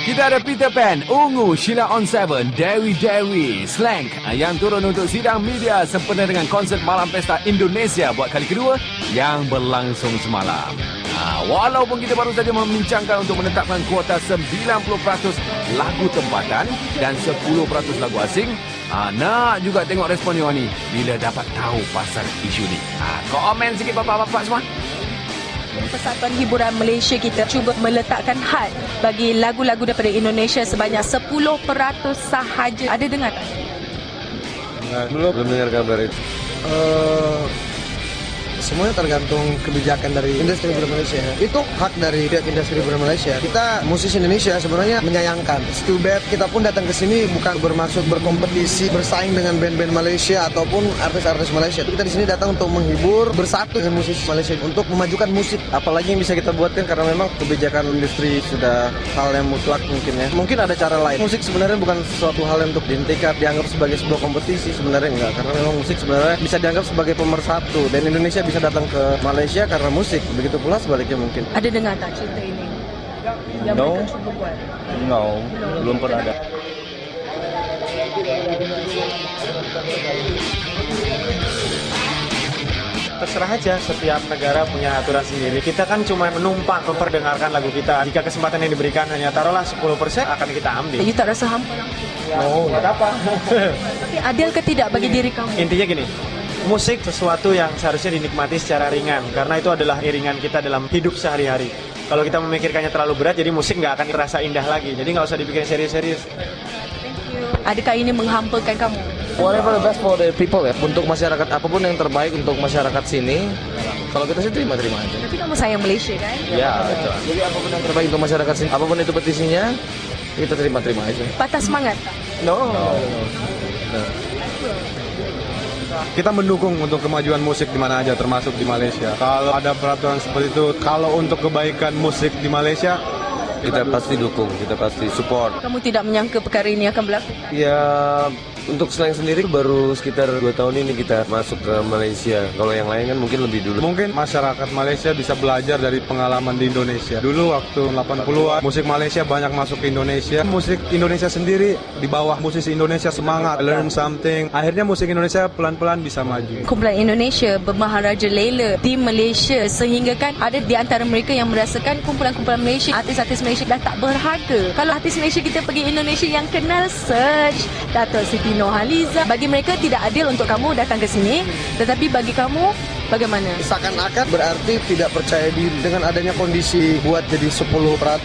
Kita ada Peter Pan, Ungu, Sheila on 7, Dewi, Slank yang turun untuk sidang media sempena dengan konsert Malam Pesta Indonesia buat kali kedua yang berlangsung semalam. Walaupun kita baru saja membincangkan untuk menetapkan kuota 90% lagu tempatan dan 10% lagu asing, nak juga tengok respon you ni bila dapat tahu pasal isu ni. Komen sikit bapak-bapak semua. Persatuan Hiburan Malaysia kita cuba meletakkan had bagi lagu-lagu daripada Indonesia sebanyak 10% sahaja. Ada dengar tak? Belum dengar kabar itu. Semuanya tergantung kebijakan dari industri hiburan Malaysia. Itu hak dari pihak industri hiburan Malaysia. Kita musisi Indonesia sebenarnya menyayangkan. It's too bad kita pun datang ke sini bukan bermaksud berkompetisi, bersaing dengan band-band Malaysia ataupun artis-artis Malaysia. Kita di sini datang untuk menghibur, bersatu dengan musisi Malaysia untuk memajukan musik. Apalagi yang bisa kita buatkan karena memang kebijakan industri sudah hal yang mutlak mungkin ya. Mungkin ada cara lain. Musik sebenarnya bukan sesuatu hal yang untuk dihentikan, dianggap sebagai sebuah kompetisi, sebenarnya enggak. Karena memang musik sebenarnya bisa dianggap sebagai pemersatu dan Indonesia bisa datang ke Malaysia karena musik. Begitu pula sebaliknya mungkin. Ada dengar tak cerita ini? Yang No. mereka cuba buat? No, belum pernah ada. Terserah aja, setiap negara punya aturan sendiri. Kita kan cuma menumpang memperdengarkan lagu kita. Jika kesempatan yang diberikan hanya taruhlah 10% akan kita ambil. You tak rasa hampa langsung? Oh, nggak apa. Tapi adil ke tidak bagi diri kamu? Intinya gini, musik sesuatu yang seharusnya dinikmati secara ringan. Karena itu adalah iringan kita dalam hidup sehari-hari. Kalau kita memikirkannya terlalu berat, jadi musik nggak akan terasa indah lagi. Jadi nggak usah dibikin serius-serius. Adakah ini menghampakan kamu? Whatever the best for the people ya. Untuk masyarakat, apapun yang terbaik untuk masyarakat sini. Kalau kita sih terima-terima aja. Tapi kamu sayang Malaysia kan? Ya, betul. Jadi apapun yang terbaik untuk masyarakat sini, apapun itu petisinya, kita terima-terima aja. Patah semangat tak? No. Kita mendukung untuk kemajuan musik di mana aja, termasuk di Malaysia. Kalau ada peraturan seperti itu, kalau untuk kebaikan musik di Malaysia, Kita pasti dukung, kita pasti support. Kamu tidak menyangka perkara ini akan berlaku? Ya, untuk Slank sendiri baru sekitar 2 tahun ini kita masuk ke Malaysia. Kalau yang lain kan mungkin lebih dulu. mungkin masyarakat Malaysia bisa belajar dari pengalaman di Indonesia. Dulu waktu 80-an, musik Malaysia banyak masuk ke Indonesia. Musik Indonesia sendiri, di bawah musisi Indonesia semangat, learn something. Akhirnya musik Indonesia pelan-pelan bisa maju. Kumpulan Indonesia bermaharaja lela di Malaysia sehingga kan ada di antara mereka yang merasakan kumpulan-kumpulan Malaysia, artis-artis Malaysia dah tak berharga. Kalau artis Malaysia kita pergi Indonesia yang kenal search Dato' Siti Nurhaliza, bagi mereka tidak adil untuk kamu datang ke sini, tetapi bagi kamu bagaimana? Seakan-akan berarti tidak percaya diri dengan adanya kondisi buat jadi 10%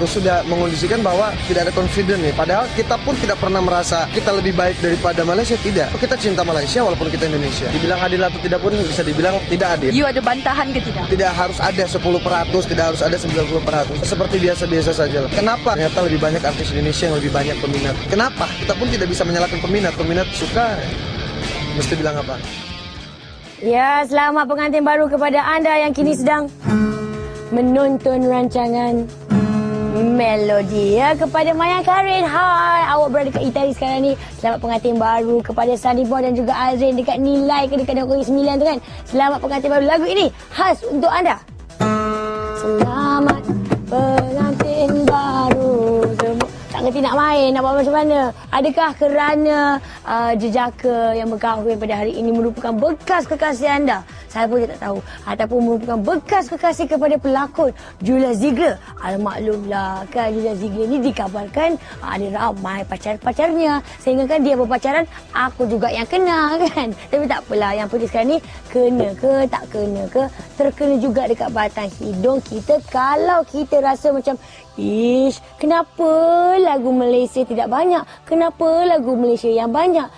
sudah mengondisikan bahwa tidak ada confident nih. Padahal kita pun tidak pernah merasa kita lebih baik daripada Malaysia, tidak. Kita cinta Malaysia walaupun kita Indonesia. Dibilang adil atau tidak pun bisa dibilang tidak adil. You ada bantahan ke tidak? Tidak harus ada 10%, tidak harus ada 90%. Seperti biasa-biasa saja. Kenapa? Ternyata lebih banyak artis Indonesia yang lebih banyak peminat. Kenapa? Kita pun tidak bisa menyalahkan peminat. Peminat suka, mesti bilang apa? Ya, selamat pengantin baru kepada anda yang kini sedang menonton rancangan Melodi. Ya, kepada Maya Karin, hai, awak berada kat Itali sekarang ni. Selamat pengantin baru kepada Sunny Boy dan juga Azrin dekat Nilai ke dekat Negeri 9 tu kan. Selamat pengantin baru. Lagu ini khas untuk anda. Selamat pengantin baru. Tak ngerti nak main, nak buat macam mana. Adakah kerana jejaka yang berkahwin pada hari ini merupakan bekas kekasih anda? Saya pun tak tahu. Ataupun merupakan bekas kekasih kepada pelakon Julia Ziegler. Maklumlah kan, Julia Ziegler ni dikabarkan ada ramai pacar-pacarnya. Sehingga kan dia berpacaran, aku juga yang kena kan. Tapi tak apalah, yang penting sekarang ni kena ke tak kena ke, terkena juga dekat batang hidung kita. Kalau kita rasa macam, ish, kenapa lagu Malaysia tidak banyak? Kenapa lagu Malaysia yang banyak?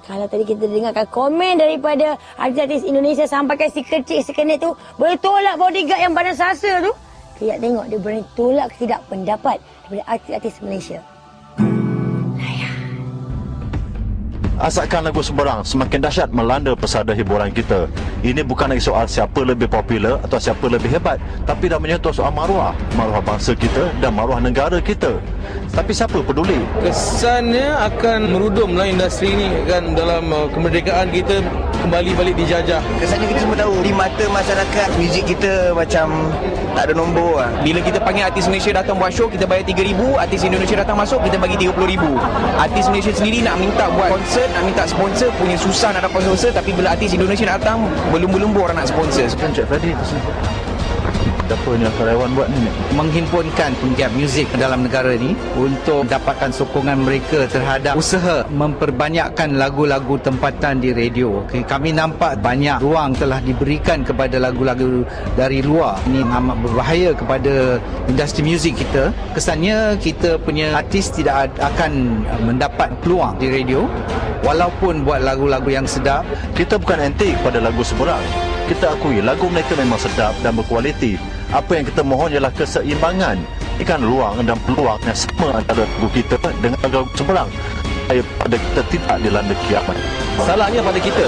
Kalau tadi kita dengarkan komen daripada artis-artis Indonesia sampai ke si kecil, si kenek tu bertolak bodyguard yang badan sasa tu. Kita tengok dia berani tolak tidak pendapat daripada artis-artis Malaysia. Asalkan lagu seberang semakin dahsyat melanda pesada hiburan kita. Ini bukan lagi soal siapa lebih popular atau siapa lebih hebat, tapi dah menyentuh soal maruah bangsa kita dan maruah negara kita. Tapi siapa peduli? Kesannya akan merudumlah industri ini kan, dalam kemerdekaan kita kembali balik dijajah. Kesannya kita semua tahu di mata masyarakat muzik kita macam tak ada nombor lah. Bila kita panggil artis Malaysia datang buat show, kita bayar 3,000. Artis Indonesia datang masuk, kita bagi 30,000. Artis Malaysia sendiri nak minta buat konsert, nak minta sponsor, punya susah nak dapat sponsor. Tapi bila artis Indonesia datang, belum-belum orang nak sponsor. Encik Fadi, apa ni karyawan buat ni? Menghimpunkan penggiat muzik dalam negara ni untuk dapatkan sokongan mereka terhadap usaha memperbanyakkan lagu-lagu tempatan di radio. Okay, kami nampak banyak ruang telah diberikan kepada lagu-lagu dari luar. Ini amat berbahaya kepada industri muzik kita. Kesannya kita punya artis tidak akan mendapat peluang di radio walaupun buat lagu-lagu yang sedap. Kita bukan anti kepada lagu seberang. Kita akui lagu mereka memang sedap dan berkualiti. Apa yang kita mohon ialah keseimbangan, ikan ruang dan peluang yang sama antara lagu kita dengan lagu seberang, pada kita tidak dilanda kiamat. Salahnya pada kita.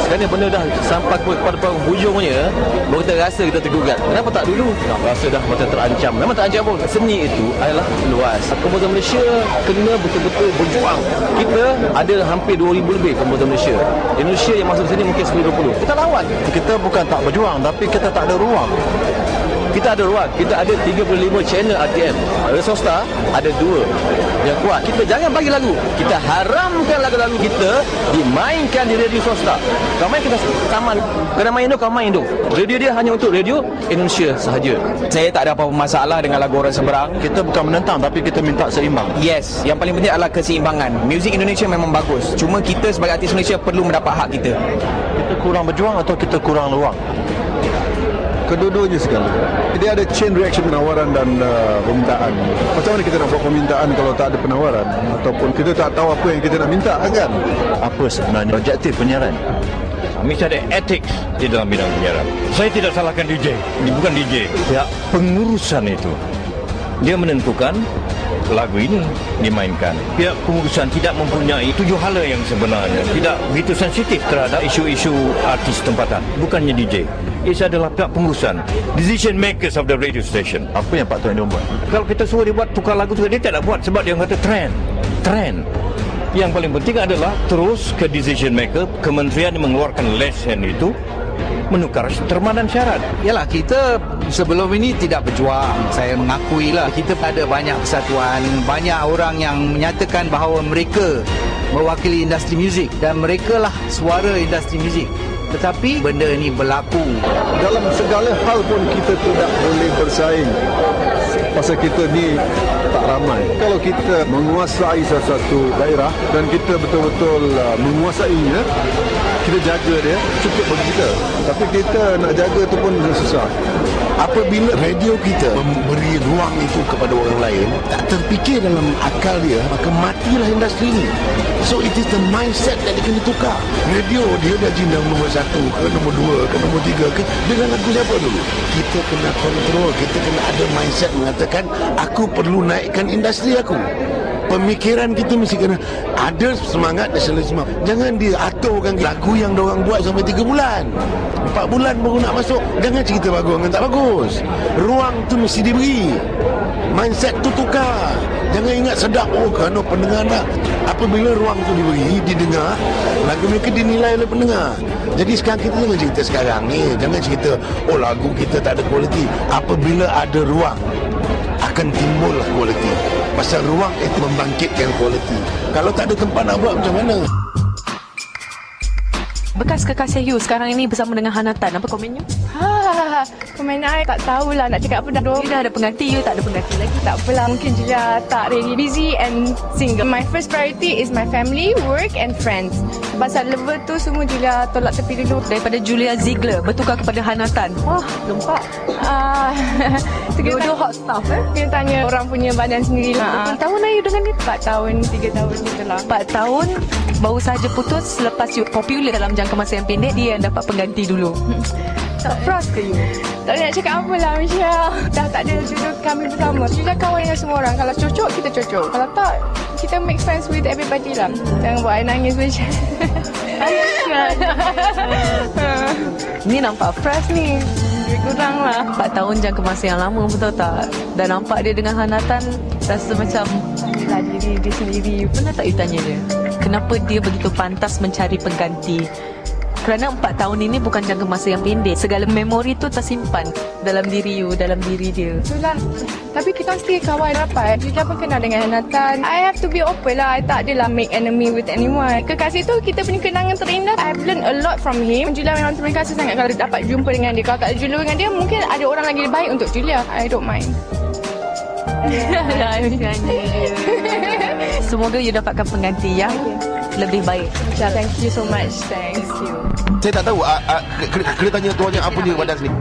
Sekarang benda dah sampai kepada hujungnya, baru kita rasa kita tergugat. Kenapa tak dulu? Rasa dah macam terancam. Memang tak ancam pun. Seni itu adalah luas. Komposer Malaysia kena betul-betul berjuang. Kita ada hampir 2,000 lebih komposer Malaysia. Indonesia yang masuk sini mungkin 10-20. Kita lawan. Kita bukan tak berjuang, tapi kita tak ada ruang. Kita ada ruang. Kita ada 35 channel RTM. Ada swasta, ada 2 yang kuat. Kita jangan bagi lagu. Kita haramkan lagu-lagu kita dimainkan di radio swasta. Kau main kita taman. Kena main Indo, kau main Indo. Radio dia hanya untuk radio Indonesia sahaja. Saya tak ada apa-apa masalah dengan lagu orang seberang. Kita bukan menentang, tapi kita minta seimbang. Yes, yang paling penting adalah keseimbangan. Muzik Indonesia memang bagus. Cuma kita sebagai artis Malaysia perlu mendapat hak kita. Kita kurang berjuang atau kita kurang ruang? Kedua-duanya sekali. Jadi ada chain reaction penawaran dan permintaan. Macam mana kita nak buat permintaan kalau tak ada penawaran? Ataupun kita tak tahu apa yang kita nak minta, kan? Apa sebenarnya objektif penyiaran? Mesti ada etik di dalam bidang penyiaran. Saya tidak salahkan DJ. Ini bukan DJ. Pihak pengurusan itu, dia menentukan lagu ini dimainkan. Pihak pengurusan tidak mempunyai tuju hala yang sebenarnya. Tidak begitu sensitif terhadap isu-isu artis tempatan. Bukannya DJ. Ia adalah pihak pengurusan, decision makers of the radio station. Apa yang Pak Tuan Indom buat? Kalau kita suruh dia buat tukar lagu, dia tak nak buat sebab dia kata trend. Yang paling penting adalah terus ke decision maker, kementerian yang mengeluarkan lesen itu menukar terma dan syarat. Yalah, kita sebelum ini tidak berjuang. Saya mengakui lah, kita ada banyak persatuan, banyak orang yang menyatakan bahawa mereka mewakili industri muzik dan mereka lah suara industri muzik. Tetapi benda ini berlaku. Dalam segala hal pun kita tidak boleh bersaing. Pasal kita ni tak ramai. Kalau kita menguasai sesuatu daerah dan kita betul-betul menguasainya, kita jaga dia, cukup bagi kita. Tapi kita nak jaga tu pun susah. Apabila radio kita memberi ruang itu kepada orang lain, tak terfikir dalam akal dia, maka matilah industri ini. So it is the mindset that dia kena tukar. Radio dia dah jenjang nombor 1 ke nombor 2 ke nombor 3 ke, dengan lagu siapa dulu? Kita kena kontrol, kita kena ada mindset mengatakan aku perlu naikkan industri aku. Pemikiran kita mesti kena ada semangat nasionalisme. Jangan diaturkan lagu yang diorang buat sampai 3 bulan 4 bulan baru nak masuk. Jangan cerita bagus dengan tak bagus. Ruang tu mesti diberi. Mindset tu tukar. Jangan ingat sedap kerana pendengar nak. Apabila ruang tu diberi, didengar, lagu mereka dinilai oleh pendengar. Jadi sekarang kita jangan cerita sekarang ni. Jangan cerita lagu kita tak ada kualiti. Apabila ada ruang, akan timbul kualiti. Pasal ruang itu membangkitkan kualiti. Kalau tak ada tempat nak buat, macam mana? Bekas kekasih you sekarang ini bersama dengan Hanatan. Apa komennya? Komen I tak tahulah nak cakap apa dah. You dah ada pengganti, you tak ada pengganti lagi. Tak apalah, mungkin Julia tak really busy and single. My first priority is my family, work and friends. Pasal level tu semua Julia tolak tepi dulu. Daripada Julia Ziegler bertukar kepada Hanatan. Wah, gempak. Dua hot stuff Kena tanya orang punya badan sendiri lah. Berapa tahun you dengan dia? 4 tahun, 3 tahun macam lah. 4 tahun baru saja putus selepas you popular dalam jangka masa yang pendek, dia yang dapat pengganti dulu. Surprise ke you? Tak boleh nak cakap apa lah, Michelle. Dah tak ada jodoh kami bersama. Julia kawan dengan semua orang. Kalau cocok, kita cocok. Kalau tak, kita make friends with everybody lah. Jangan buat I nangis macam. Ni nampak fresh ni. Lebih kurang lah. 4 tahun jangka masa yang lama, betul tak? Dan nampak dia dengan Hanatan, rasa macam lah diri dia sendiri. Pernah tak you tanya dia? Kenapa dia begitu pantas mencari pengganti Kerana 4 tahun ini bukan jangka masa yang pendek. Segala memori tu tersimpan dalam diri you, dalam diri dia. Itulah. Tapi kita mesti kawan rapat. Juga pun kenal dengan Nathan. I have to be open lah. I tak adalah make enemy with anyone. Kekasih tu kita punya kenangan terindah. I've learned a lot from him. Julia memang terima kasih sangat kalau dapat jumpa dengan dia. Kalau tak jumpa dengan dia, mungkin ada orang lagi baik untuk Julia. I don't mind. Semoga you dapatkan pengganti yang lebih baik. Thank you so much. Thank you. Saya tak tahu kena tanya tuannya apa dia pada sini.